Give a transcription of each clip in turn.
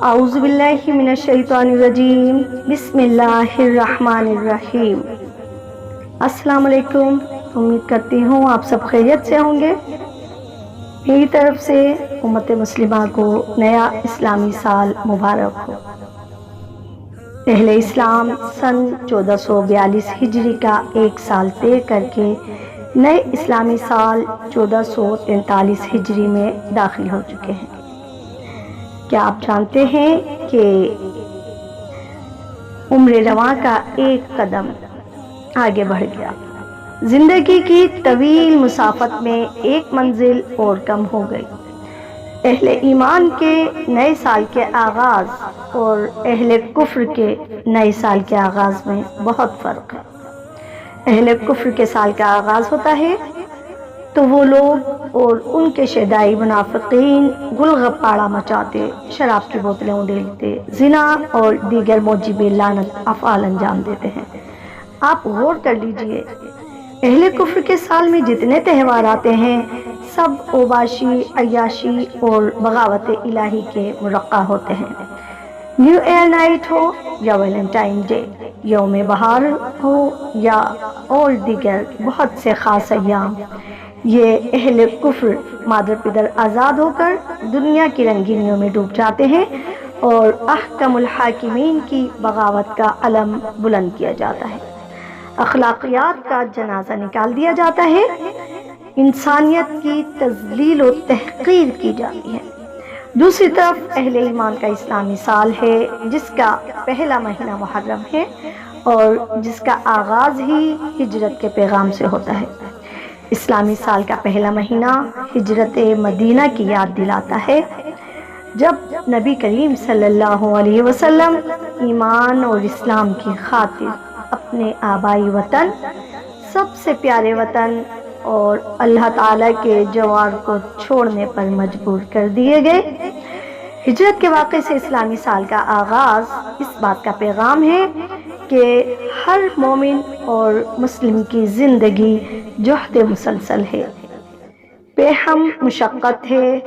اعوذ باللہ من الشیطان الرجیم بسم اللہ الرحمن الرحیم۔ السلام علیکم، امید کرتی ہوں آپ سب خیریت سے ہوں گے۔ میری طرف سے امت مسلمہ کو نیا اسلامی سال مبارک ہو۔ اہل اسلام سن 1442 ہجری کا ایک سال طے کر کے نئے اسلامی سال 1443 ہجری میں داخل ہو چکے ہیں۔ کیا آپ جانتے ہیں کہ عمر رواں کا ایک قدم آگے بڑھ گیا؟ زندگی کی طویل مسافت میں ایک منزل اور کم ہو گئی۔ اہل ایمان کے نئے سال کے آغاز اور اہل کفر کے نئے سال کے آغاز میں بہت فرق ہے۔ اہل کفر کے سال کا آغاز ہوتا ہے تو وہ لوگ اور ان کے شیدائی منافقین گل غپاڑہ مچاتے، شراب کی بوتلیں اڈیلتے، زنا اور دیگر موجب لعنت افعال انجام دیتے ہیں۔ آپ غور کر لیجئے، اہل کفر کے سال میں جتنے تہوار آتے ہیں سب اوباشی، عیاشی اور بغاوت الہی کے مرقع ہوتے ہیں۔ نیو ایئر نائٹ ہو یا ویلنٹائن ڈے، یوم بہار ہو یا اور دیگر بہت سے خاص ایام، یہ اہل کفر مادر پدر آزاد ہو کر دنیا کی رنگینیوں میں ڈوب جاتے ہیں اور احکم الحاکمین کی بغاوت کا علم بلند کیا جاتا ہے، اخلاقیات کا جنازہ نکال دیا جاتا ہے، انسانیت کی تذلیل و تحقیر کی جاتی ہے۔ دوسری طرف اہل ایمان کا اسلامی سال ہے جس کا پہلا مہینہ محرم ہے اور جس کا آغاز ہی ہجرت کے پیغام سے ہوتا ہے۔ اسلامی سال کا پہلا مہینہ ہجرت مدینہ کی یاد دلاتا ہے، جب نبی کریم صلی اللہ علیہ وسلم ایمان اور اسلام کی خاطر اپنے آبائی وطن، سب سے پیارے وطن اور اللہ تعالیٰ کے جوار کو چھوڑنے پر مجبور کر دیے گئے۔ ہجرت کے واقعے سے اسلامی سال کا آغاز اس بات کا پیغام ہے کہ ہر مومن اور مسلم کی زندگی جہد مسلسل ہے، بے ہم مشقت ہے،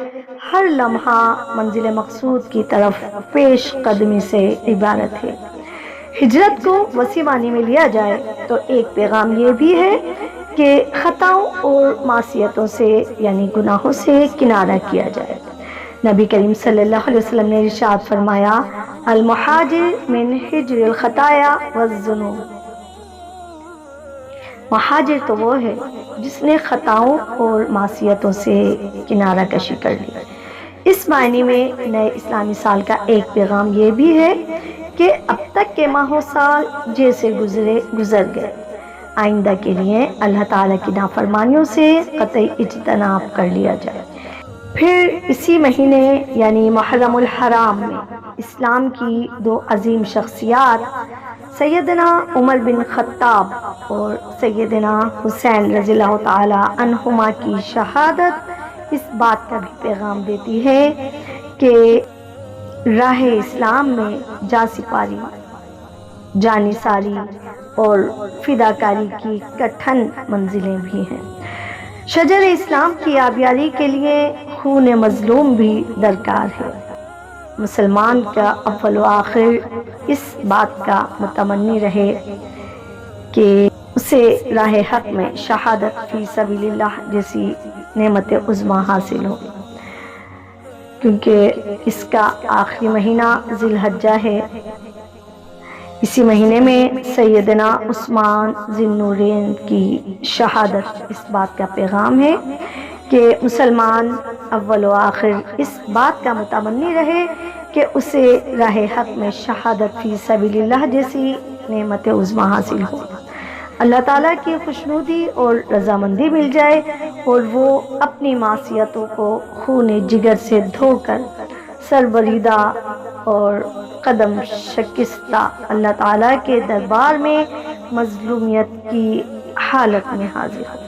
ہر لمحہ منزل مقصود کی طرف پیش قدمی سے عبارت ہے۔ ہجرت کو وسیع معنی میں لیا جائے تو ایک پیغام یہ بھی ہے کہ خطاؤں اور معصیتوں سے یعنی گناہوں سے کنارہ کیا جائے۔ نبی کریم صلی اللہ علیہ وسلم نے ارشاد فرمایا، المہاجر من ہجر الخطایا والذنوب، مہاجر تو وہ ہے جس نے خطاؤں اور معصیتوں سے کنارہ کشی کر لی۔ اس معنی میں نئے اسلامی سال کا ایک پیغام یہ بھی ہے کہ اب تک کے ماہ و سال جیسے گزرے گزر گئے، آئندہ کے لیے اللہ تعالیٰ کی نافرمانیوں سے قطعی اجتناب کر لیا جائے۔ پھر اسی مہینے یعنی محرم الحرام میں اسلام کی دو عظیم شخصیات سیدنا عمر بن خطاب اور سیدنا حسین رضی اللہ تعالی عنہما کی شہادت اس بات کا بھی پیغام دیتی ہے کہ راہ اسلام میں جانسپاری، جانثاری اور فداکاری کی کٹھن منزلیں بھی ہیں۔ شجر اسلام کی آبیاری کے لیے خون مظلوم بھی درکار ہے۔ مسلمان کا اول و آخر اس بات کا متمنی رہے کہ اسے راہ حق میں شہادت فی سبیل اللہ جیسی نعمت عظمیٰ حاصل ہو، کیونکہ اس کا آخری مہینہ ذی الحجہ ہے۔ اسی مہینے میں سیدنا عثمان ذی النورین کی شہادت اس بات کا پیغام ہے کہ مسلمان اول و آخر اس بات کا متمنی رہے کہ اسے راہ حق میں شہادت فی سبیل اللہ جیسی نعمت عظمیٰ حاصل ہو، اللہ تعالیٰ کی خوشنودی اور رضامندی مل جائے اور وہ اپنی معصیتوں کو خون جگر سے دھو کر سربریدہ اور قدم شکستہ اللہ تعالیٰ کے دربار میں مظلومیت کی حالت میں حاضر ہو۔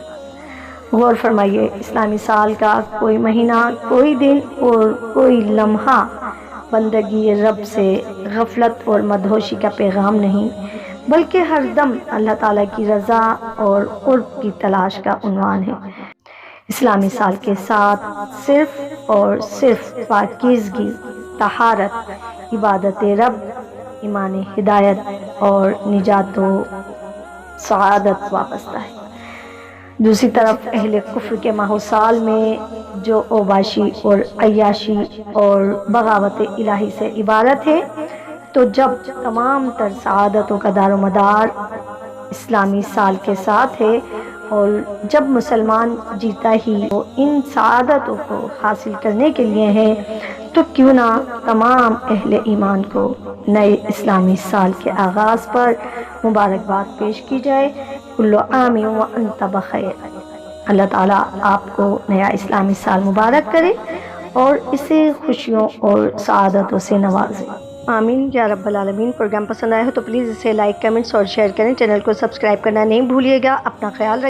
غور فرمائیے، اسلامی سال کا کوئی مہینہ، کوئی دن اور کوئی لمحہ بندگی رب سے غفلت اور مدہوشی کا پیغام نہیں، بلکہ ہر دم اللہ تعالیٰ کی رضا اور قرب کی تلاش کا عنوان ہے۔ اسلامی سال کے ساتھ صرف اور صرف پاکیزگی طہارت، عبادت رب، ایمان ہدایت اور نجات و سعادت وابستہ ہے۔ دوسری طرف اہل کفر کے ماحوسال میں جو اوباشی اور عیاشی اور بغاوت الہی سے عبارت ہے، تو جب تمام تر سعادتوں کا دار و مدار اسلامی سال کے ساتھ ہے اور جب مسلمان جیتا ہی وہ ان سعادتوں کو حاصل کرنے کے لیے ہے، تو کیوں نہ تمام اہل ایمان کو نئے اسلامی سال کے آغاز پر مبارکباد پیش کی جائے۔ کل عام وانت بخیر۔ اللہ تعالیٰ آپ کو نیا اسلامی سال مبارک کرے اور اسے خوشیوں اور سعادتوں سے نوازے، آمین یا رب العالمین۔ پروگرام پسند آیا ہو تو پلیز اسے لائک، کمنٹس اور شیئر کریں۔ چینل کو سبسکرائب کرنا نہیں بھولیے گا۔ اپنا خیال رکھیں۔